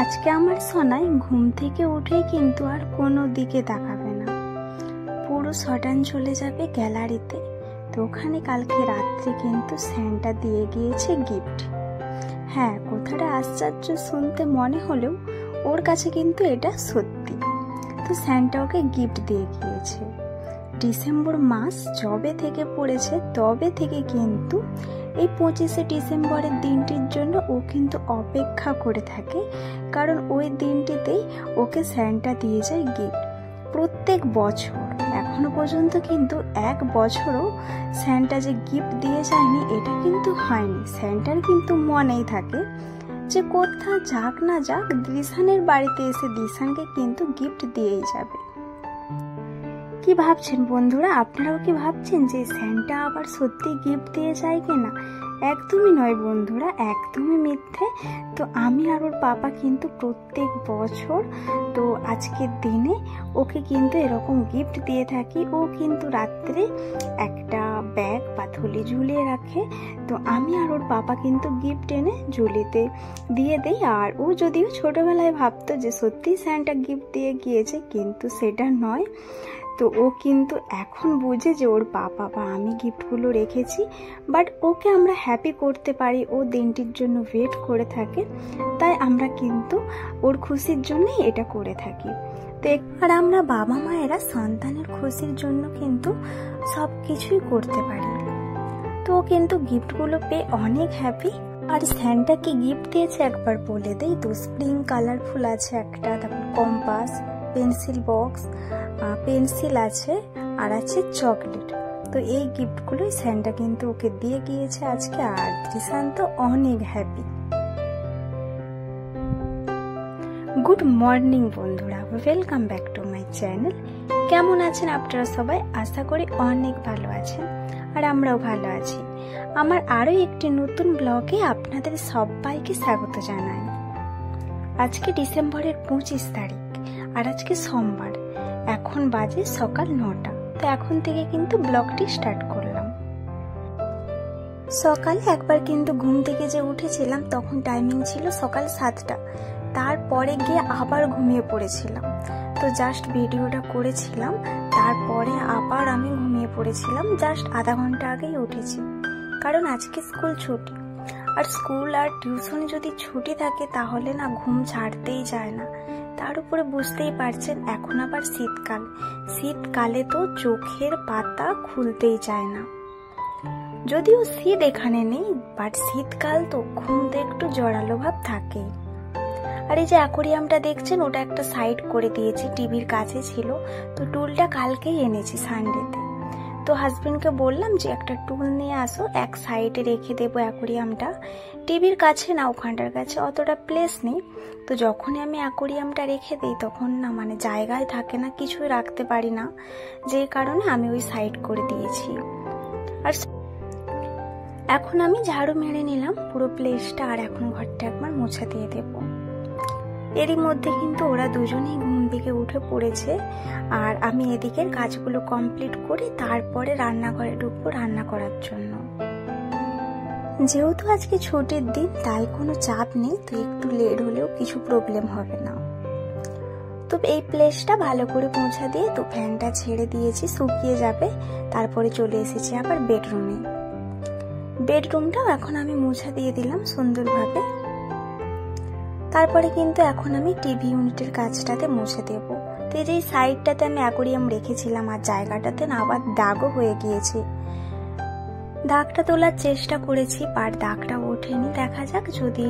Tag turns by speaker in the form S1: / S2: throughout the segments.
S1: আজকে আমার সোনাই ঘুম থেকে উঠেই কিন্তু আর কোনো দিকে তাকাবে না, পুরো সডান চলে যাবে গ্যালারিতে। তো ওখানে কালকে রাত্রে কিন্তু স্যান্টা দিয়ে গিয়েছে গিফট। হ্যাঁ, কথাটা আশ্চর্য শুনতে মনে হলেও ওর কাছে কিন্তু এটা সত্যি। তো স্যান্টা ওকে গিফট দিয়ে গিয়েছে। ডিসেম্বর মাস যবে থেকে পড়েছে তবে থেকে কিন্তু এই 25শে ডিসেম্বরের দিনটির জন্য ও কিন্তু অপেক্ষা করে থাকে, কারণ ওই দিনটিতেই ওকে স্যান্টা দিয়ে যায় গিফট প্রত্যেক বছর। এখনো পর্যন্ত কিন্তু এক বছরও স্যান্টা যে গিফট দিয়ে যায়নি এটা কিন্তু হয়নি। স্যান্টার কিন্তু মনেই থাকে যে কোথা যাক না যাক দিশানের বাড়িতে এসে দিশানকে কিন্তু গিফট দিয়েই যাবে। কি ভাবছেন বন্ধুরা? আপনারাও কি ভাবছেন যে স্যান্টা আবার সত্যি গিফট দিয়ে যায় কিনা? একদমই নয় বন্ধুরা, একদমই মিথ্যে। তো আমি আর ওর পাপা কিন্তু প্রত্যেক বছর তো আজকের দিনে ওকে কিন্তু এরকম গিফট দিয়ে থাকি। ও কিন্তু রাত্রে একটা ব্যাগ বা থলি ঝুলিয়ে রাখে। তো আমি আর ওর পাপা কিন্তু গিফট এনে ঝুলিতে দিয়ে দেই। আর ও যদিও ছোটবেলায় ভাবতো যে সত্যি স্যান্টা গিফট দিয়ে গিয়েছে, কিন্তু সেটা নয়। তো ও কিন্তু এখন বুঝে যে ওর পাপা বা আমি গিফটগুলো রেখেছি, বাট ওকে আমরা হ্যাপি করতে পারি, ও দিনটির জন্য ওয়েট করে থাকে, তাই আমরা কিন্তু ওর খুশির জন্যই এটা করে থাকি। তো আর আমরা বাবা মায়েরা সন্তানের খুশির জন্য কিন্তু সব কিছুই করতে পারি। তো ও কিন্তু গিফটগুলো পেয়ে অনেক হ্যাপি। আর স্যান্টা কি গিফট দিয়েছে একবার বলে দেই তো। স্প্রিং কালারফুল আছে একটা, তারপর কম্পাস, পেন্সিল বক্স, পেন্সিল আছে, আর আছে চকলেট। তো এই গিফটগুলোই স্যান্টা কিন্তু ওকে দিয়ে গিয়েছে আজকে। আর দিশান তো অনেক হ্যাপি। গুড মর্নিং বন্ধুরা, welcome back to my channel. কেমন আছেন আপনারা সবাই? আশা করি অনেক ভালো আছেন, আর আমরাও ভালো আছি। আমার আরও একটি নতুন ব্লগে আপনাদের সবাইকে স্বাগত জানাই। আজকে ডিসেম্বরের 25 তারিখ, আর আজকে সোমবার। এখন বাজে সকাল 9টা। তো এখন থেকে কিন্তু ব্লগটি স্টার্ট করলাম। সকালে একবার কিন্তু ঘুম থেকে যে উঠেছিলাম তখন টাইমিং ছিল সকাল 7টা। তারপরে গিয়ে আবার ঘুমিয়ে পড়েছিলাম। তো জাস্ট ভিডিওটা করেছিলাম, তারপরে আবার আমি ঘুমিয়ে পড়েছিলাম। জাস্ট আধা ঘন্টা আগেই উঠেছি, কারণ আজকে স্কুল ছুটি। আর স্কুল আর টিউশন যদি ছুটি থাকে তাহলে না ঘুম ছাড়তেই যায় না। তার উপরে বুঝতেই পারছেন এখন আবার শীতকাল। শীতকালে তো চোখের পাতা খুলতেই যায় না। যদিও শীত এখানে নেই, বাট শীতকাল তো ঘুমতে একটু জড়ালো ভাব থাকেই। আর এই যে অ্যাকোরিয়ামটা দেখছেন, ওটা একটা সাইড করে দিয়েছি, টিভির কাছে ছিল। তো টুলটা কালকেই এনেছি সানডেতে। তো হাজবেন্ডকে বললাম যে একটা টুল নিয়ে আসো, এক সাইডে রেখে দেবো অ্যাকোরিয়ামটা। টিভির কাছে না, ওখানটার কাছে অতটা প্লেস নেই। তো যখনই আমি অ্যাকোরিয়ামটা রেখে দিই তখন না জায়গায় থাকে না, কিছুই রাখতে পারি না, যে কারণে আমি ওই সাইড করে দিয়েছি। আর এখন আমি ঝাড়ু মেরে নিলাম পুরো প্লেসটা, আর এখন ঘরটা একবার মোছা দিয়ে দেবো। এরই মধ্যে কিন্তু ওরা দুজনেই ঘুম থেকে উঠে পড়েছে, আর আমি এদিকের কাজগুলো কমপ্লিট করে তারপরে রান্নাঘরে ঢুকবো রান্না করার জন্য। যেহেতু আজকে ছুটির দিন তাই কোনো চাপ নেই, তো একটু লেট হলেও কিছু প্রবলেম হবে না। তো এই প্লেসটা ভালো করে মোছা দিয়ে তো ফ্যানটা ছেড়ে দিয়েছি, শুকিয়ে যাবে। তারপরে চলে এসেছি আবার বেডরুমে। বেডরুমটাও এখন আমি মোছা দিয়ে দিলাম সুন্দরভাবে। তারপরে কিন্তু এখন আমি টিভি ইউনিটের কাজটাতে মুছে দেবো। তো যেই সাইডটাতে আমি অ্যাকোরিয়াম রেখেছিলাম আর জায়গাটাতে না আবার দাগও হয়ে গিয়েছে। দাগটা তোলার চেষ্টা করেছি, বাট দাগটা ওঠেনি। দেখা যাক যদি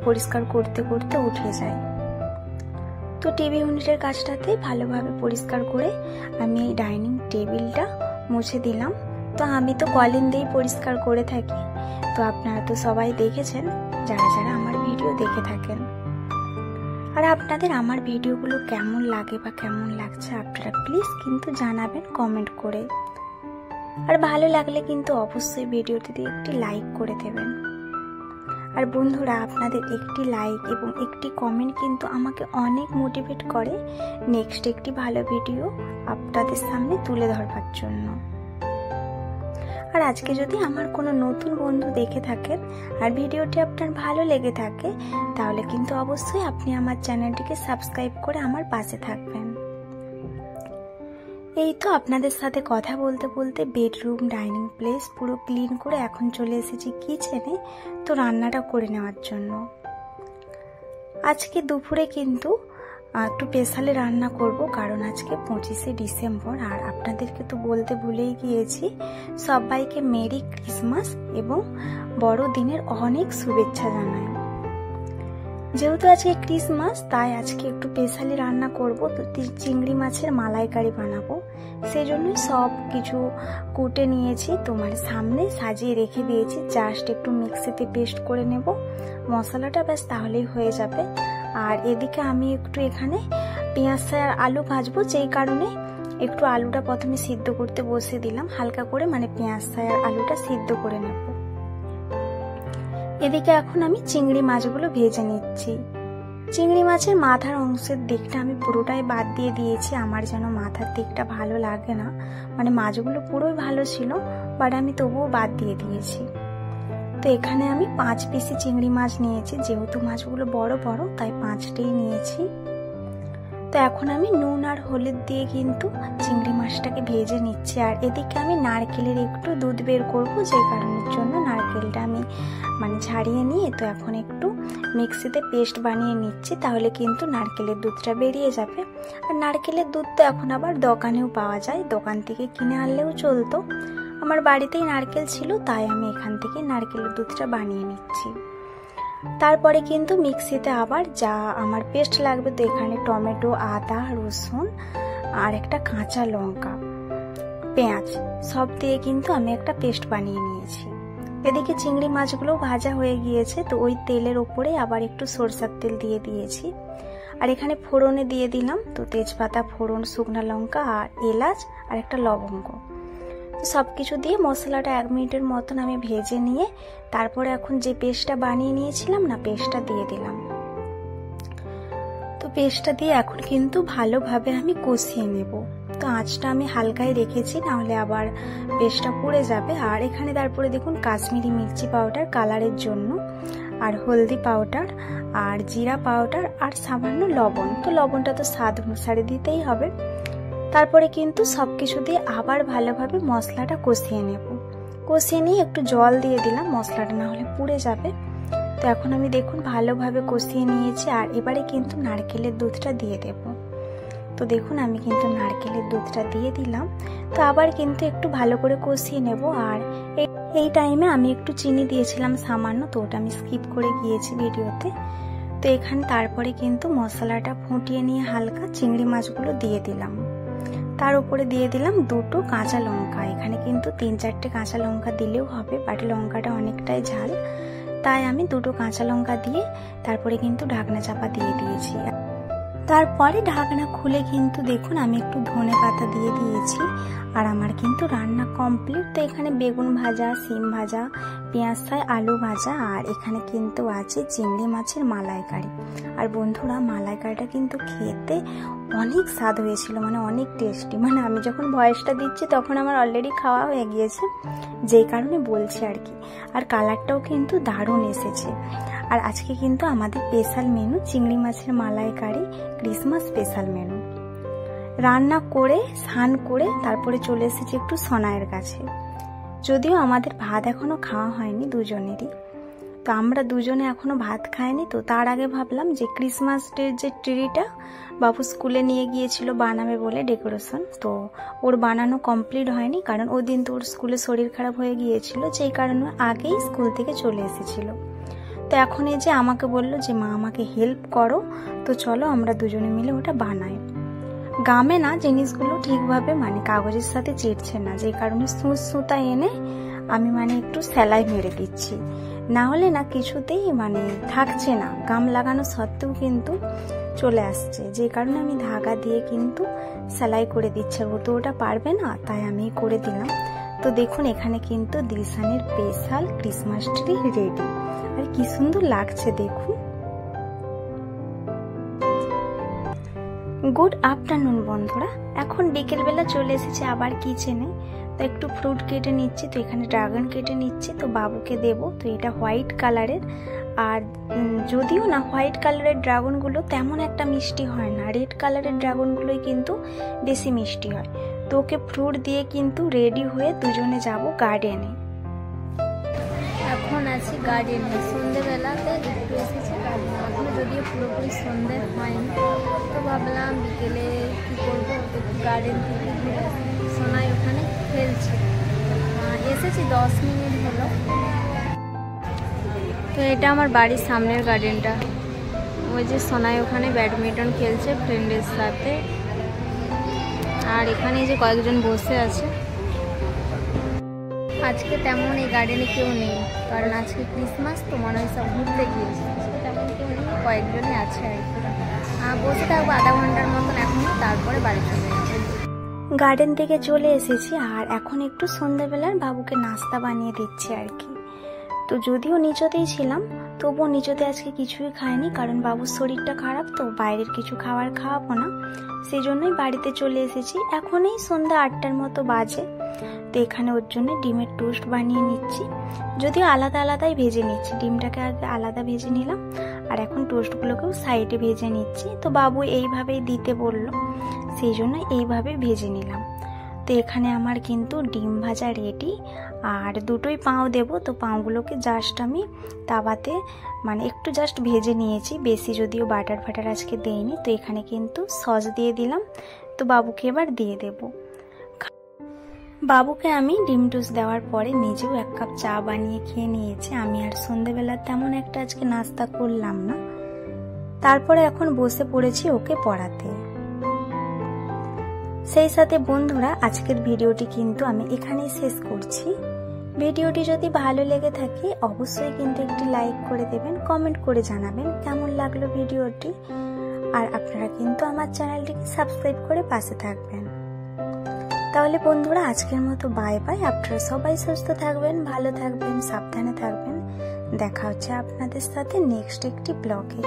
S1: পরিষ্কার করতে করতে উঠে যায়। তো টিভি ইউনিটের কাজটাতে ভালোভাবে পরিষ্কার করে আমি এই ডাইনিং টেবিলটা মুছে দিলাম। তো আমি তো কলিন দিয়েই পরিষ্কার করে থাকি। তো আপনারা তো সবাই দেখেছেন, যারা যারা আমার ভিডিও দেখে থাকেন। আর আপনাদের আমার ভিডিওগুলো কেমন লাগে বা কেমন লাগছে আপনারা প্লিজ কিন্তু জানাবেন কমেন্ট করে। আর ভালো লাগলে কিন্তু অবশ্যই ভিডিওটিতে একটি লাইক করে দেবেন। আর বন্ধুরা, আপনাদের একটি লাইক এবং একটি কমেন্ট কিন্তু আমাকে অনেক মোটিভেট করে নেক্সট একটি ভালো ভিডিও আপনাদের সামনে তুলে ধরবার জন্য। আর আজকে যদি আমার কোনো নতুন বন্ধু দেখে থাকেন আর ভিডিওটি আপনার ভালো লেগে থাকে তাহলে কিন্তু অবশ্যই আপনি আমার চ্যানেলটিকে সাবস্ক্রাইব করে আমার পাশে থাকবেন। এই তো আপনাদের সাথে কথা বলতে বলতে বেডরুম ডাইনিং প্লেস পুরো ক্লিন করে এখন চলে এসেছি কিচেনে তো রান্নাটা করে নেওয়ার জন্য। আজকে দুপুরে কিন্তু একটু স্পেশালি রান্না করব, কারণ আজকে 25শে ডিসেম্বর। আর আপনাদেরকে তো বলতে ভুলেই গিয়েছি, সবাইকে মেরি ক্রিসমাস এবং বড়দিনের অনেক শুভেচ্ছা জানাই। যেহেতু আজকে ক্রিসমাস তাই আজকে একটু স্পেশালি রান্না করব, তো চিংড়ি মাছের মালাইকারি বানাবো। সেই জন্যই সব কিছু কুটে নিয়েছি, তোমার সামনে সাজিয়ে রেখে দিয়েছি। জাস্ট একটু মিক্সিতে পেস্ট করে নেব মশলাটা, ব্যাস তাহলেই হয়ে যাবে। আর এদিকে আমি একটু এখানে পেঁয়াজ আর আলু ভাজবো, যেই কারণে একটু আলুটা প্রথমে সিদ্ধ করতে বসে দিলাম হালকা করে, মানে পেঁয়াজ আর আলুটা সিদ্ধ করে নেব। এদিকে এখন আমি চিংড়ি মাছগুলো ভেজে নিচ্ছি। চিংড়ি মাছের মাথার অংশের দিকটা আমি পুরোটাই বাদ দিয়ে দিয়েছি, আমার যেন মাথার দিকটা ভালো লাগে না। মানে মাছগুলো পুরোই ভালো ছিল, বাট আমি তবুও বাদ দিয়ে দিয়েছি। তো এখানে আমি 5 পিসি চিংড়ি মাছ নিয়েছি, যেহেতু মাছগুলো বড় বড় তাই 5টাই নিয়েছি। তো এখন আমি নুন আর হলুদ দিয়ে কিন্তু চিংড়ি মাছটাকে ভেজে নিচ্ছি। আর এদিকে আমি নারকেলের একটু দুধ বের করবো, যে কারণের জন্য নারকেলটা আমি মানে ছাড়িয়ে নিয়ে তো এখন একটু মিক্সিতে পেস্ট বানিয়ে নিচ্ছি, তাহলে কিন্তু নারকেলের দুধটা বেরিয়ে যাবে। আর নারকেলের দুধ তো এখন আবার দোকানেও পাওয়া যায়, দোকান থেকে কিনে আনলেও চলতো। আমার বাড়িতেই নারকেল ছিল তাই আমি এখান থেকে নারকেলের দুধটা বানিয়ে নিচ্ছি। তারপরে কিন্তু মিক্সিতে আবার যা আমার পেস্ট লাগবে, তো এখানে টমেটো, আদা, রসুন আর একটা কাঁচা লঙ্কা, পেঁয়াজ সব দিয়ে কিন্তু আমি একটা পেস্ট বানিয়ে নিয়েছি। এদিকে চিংড়ি মাছগুলো ভাজা হয়ে গিয়েছে, তো ওই তেলের ওপরে আবার একটু সরষের তেল দিয়ে দিয়েছি। আর এখানে ফোড়নে দিয়ে দিলাম তো তেজপাতা, ফোড়ন, শুকনো লঙ্কা আর এলাচ আর একটা লবঙ্গ। সব কিছু দিয়ে মশলাটা 1 মিনিটের মতন আমি ভেজে নিয়ে তারপরে এখন যে পেস্টটা বানিয়ে নিয়েছিলাম না, পেস্টটা দিয়ে দিলাম। তো পেস্টটা দিয়ে এখন কিন্তু ভালোভাবে আমি কষিয়ে নেব। তো আঁচটা আমি হালকাই রেখেছি, নাহলে আবার পেস্টটা পুড়ে যাবে। আর এখানে তারপরে দেখুন কাশ্মীরি মির্চি পাউডার কালারের জন্য, আর হলদি পাউডার আর জিরা পাউডার আর সামান্য লবণ। তো লবণটা তো স্বাদ অনুসারে দিতেই হবে। তারপরে কিন্তু সবকিছু দিয়ে আবার ভালোভাবে মশলাটা কষিয়ে নেব। কষিয়ে নিয়ে একটু জল দিয়ে দিলাম, মশলাটা না হলে পুড়ে যাবে। তো এখন আমি দেখুন ভালোভাবে কষিয়ে নিয়েছি। আর এবারে কিন্তু নারকেলের দুধটা দিয়ে দেব। তো দেখুন আমি কিন্তু নারকেলের দুধটা দিয়ে দিলাম। তো আবার কিন্তু একটু ভালো করে কষিয়ে নেব। আর এই টাইমে আমি একটু চিনি দিয়েছিলাম সামান্য, তো ওটা আমি স্কিপ করে গিয়েছি ভিডিওতে। তো এখানে তারপরে কিন্তু মশলাটা ফুটিয়ে নিয়ে হালকা চিংড়ি মাছগুলো দিয়ে দিলাম। তার উপরে দিয়ে দিলাম 2টো কাঁচা লঙ্কা। এখানে কিন্তু 3-4টে কাঁচা লঙ্কা দিলেও হবে, বাট লঙ্কাটা অনেকটাই ঝাল, তাই আমি 2টো কাঁচা লঙ্কা দিয়ে তারপরে কিন্তু ঢাকনা চাপা দিয়ে দিয়েছি। তারপরে ঢাকনা খুলে কিন্তু দেখুন আমি একটু ধনে পাতা দিয়ে দিয়েছি। আর আমার কিন্তু রান্না কমপ্লিট। তো এখানে বেগুন ভাজা, সিম ভাজা, পেঁয়াজ ফ্রাই, আলু ভাজা, আর এখানে কিন্তু আছে চিংড়ি মাছের মালাইকারি। আর বন্ধুরা মালাইকারিটা কিন্তু খেতে অনেক স্বাদ হয়েছিল, মানে অনেক টেস্টি। মানে আমি যখন ভয়েসটা দিচ্ছি তখন আমার অলরেডি খাওয়া হয়ে গিয়েছে, যেই কারণে বলছি আর কি। আর কালারটাও কিন্তু দারুণ এসেছে। আর আজকে কিন্তু আমাদের স্পেশাল মেনু চিংড়ি মাছের মালাইকারি, ক্রিসমাস স্পেশাল মেনু। রান্না করে স্নান করে তারপরে চলে এসেছি একটু সোনাইয়ের কাছে। যদিও আমাদের ভাত এখনো খাওয়া হয়নি দুজনেরই, তো আমরা দুজনে এখনো ভাত খাইনি। তো তার আগে ভাবলাম যে ক্রিসমাস ডের যে ট্রিটা বাবু স্কুলে নিয়ে গিয়েছিল বানাবে বলে ডেকোরেশন, তো ওর বানানো কমপ্লিট হয়নি, কারণ ওই দিন তো ওর স্কুলে শরীর খারাপ হয়ে গিয়েছিল, যেই কারণে আগেই স্কুল থেকে চলে এসেছিল। তো এখন এই যে আমাকে বললো যে মা আমাকে হেল্প করো, তো চলো আমরা দুজনে মিলে ওটা বানাই। গামে না জিনিসগুলো ঠিকভাবে মানে কাগজের সাথে চিটছে না, যে কারণে সুতা এনে আমি মানে একটু সেলাই মেরে দিচ্ছি, না হলে না কিছুতেই মানে থাকছে না। গাম লাগানো সত্ত্বেও কিন্তু চলে আসছে, যে কারণে আমি ধাগা দিয়ে কিন্তু সেলাই করে দিচ্ছি। ও তো ওটা পারবে না, তাই আমি করে দিলাম। তো দেখুন এখানে কিন্তু দিলশানের স্পেশাল ক্রিসমাস ট্রি রেডি। আর কি সুন্দর লাগছে দেখুন। গুড আফটারনুন বন্ধুরা, এখন বিকেলবেলা চলে এসেছে আবার কিচেনে। তো একটু ফ্রুট কেটে নিচ্ছি, তো এখানে ড্রাগন কেটে নিচ্ছি, তো বাবুকে দেব। তো এটা হোয়াইট কালারের, আর যদিও না হোয়াইট কালারের ড্রাগনগুলো তেমন একটা মিষ্টি হয় না, রেড কালারের ড্রাগনগুলোই কিন্তু বেশি মিষ্টি হয়। তো ওকে ফ্রুট দিয়ে কিন্তু রেডি হয়ে দুজনে যাব গার্ডেনে।
S2: এখন আছি গার্ডেনে, সন্ধ্যেবেলাতে একটু এসেছি গার্ডেনে, এখনো যদিও পুরোপুরি সন্ধ্যে হয়নি। তো ভাবলাম বিকেলে কী করবো, একটু গার্ডেন থেকে ঘুরে আসি। সোনাই ওখানে খেলছে, এসেছি 10 মিনিট হলো। তো এটা আমার বাড়ির সামনের গার্ডেনটা, ওই যে সোনাই ওখানে ব্যাডমিন্টন খেলছে ফ্রেন্ডের সাথে, আর এখানে যে কয়েকজন বসে আছে। আজকে তেমন এই গার্ডেনে কেউ নেই, কারণ আজকে ক্রিসমাস, তো মনে হয় সব ঘুরতে গিয়েছে। আজকে তেমন কেউ নেই, কয়েকজনই আছে আর কি। বসে থাকবো আধা ঘন্টার মতন এখনই, তারপরে বাড়ি চলে যাবো।
S1: গার্ডেন থেকে চলে এসেছি, আর এখন একটু সন্ধ্যেবেলার বাবুকে নাস্তা বানিয়ে দিচ্ছি আর কি। তো যদিও নিচতেই ছিলাম, তবুও নিচতে আজকে কিছুই খাইনি, কারণ বাবুর শরীরটা খারাপ, তো বাইরের কিছু খাবার খাওয়াবো না, সেই জন্যই বাড়িতে চলে এসেছি। এখনই সন্ধ্যা 8টার মতো বাজে। তো এখানে ওর জন্য ডিমের টোস্ট বানিয়ে নিচ্ছি, যদিও আলাদা আলাদাই ভেজে নিচ্ছি। ডিমটাকে আগে আলাদা ভেজে নিলাম, আর এখন টোস্টগুলোকেও সাইডে ভেজে নিচ্ছি। তো বাবু এইভাবেই দিতে বলল, সেই জন্য এইভাবে ভেজে নিলাম। তো এখানে আমার কিন্তু ডিম ভাজা রেডি, আর দুটোই পাও দেব। তো পাওগুলোকে জাস্ট আমি তাওয়াতে মানে একটু জাস্ট ভেজে নিয়েছি, বেশি যদিও বাটার ফাটার আজকে দেইনি। তো এখানে কিন্তু সস দিয়ে দিলাম। তো বাবুকে এবার দিয়ে দেব। বাবুকে আমি ডিম টোস্ট দেওয়ার পরে নিজেও 1 কাপ চা বানিয়ে খেয়ে নিয়েছি। আমি আর সন্ধ্যেবেলা তেমন একটা আজকে নাস্তা করলাম না। তারপরে এখন বসে পড়েছি ওকে পড়াতে। সেই সাথে বন্ধুরা, আজকের ভিডিওটি কিন্তু আমি এখানেই শেষ করছি। ভিডিওটি যদি ভালো লেগে থাকে অবশ্যই কিন্তু একটি লাইক করে দেবেন, কমেন্ট করে জানাবেন কেমন লাগলো ভিডিওটি, আর আপনারা কিন্তু আমার চ্যানেলটিকে সাবস্ক্রাইব করে পাশে থাকবেন। তাহলে বন্ধুরা, আজকের মতো বাই বাই। আপনারা সবাই সুস্থ থাকবেন, ভালো থাকবেন, সাবধানে থাকবেন। দেখা হচ্ছে আপনাদের সাথে নেক্সট একটি ব্লগে।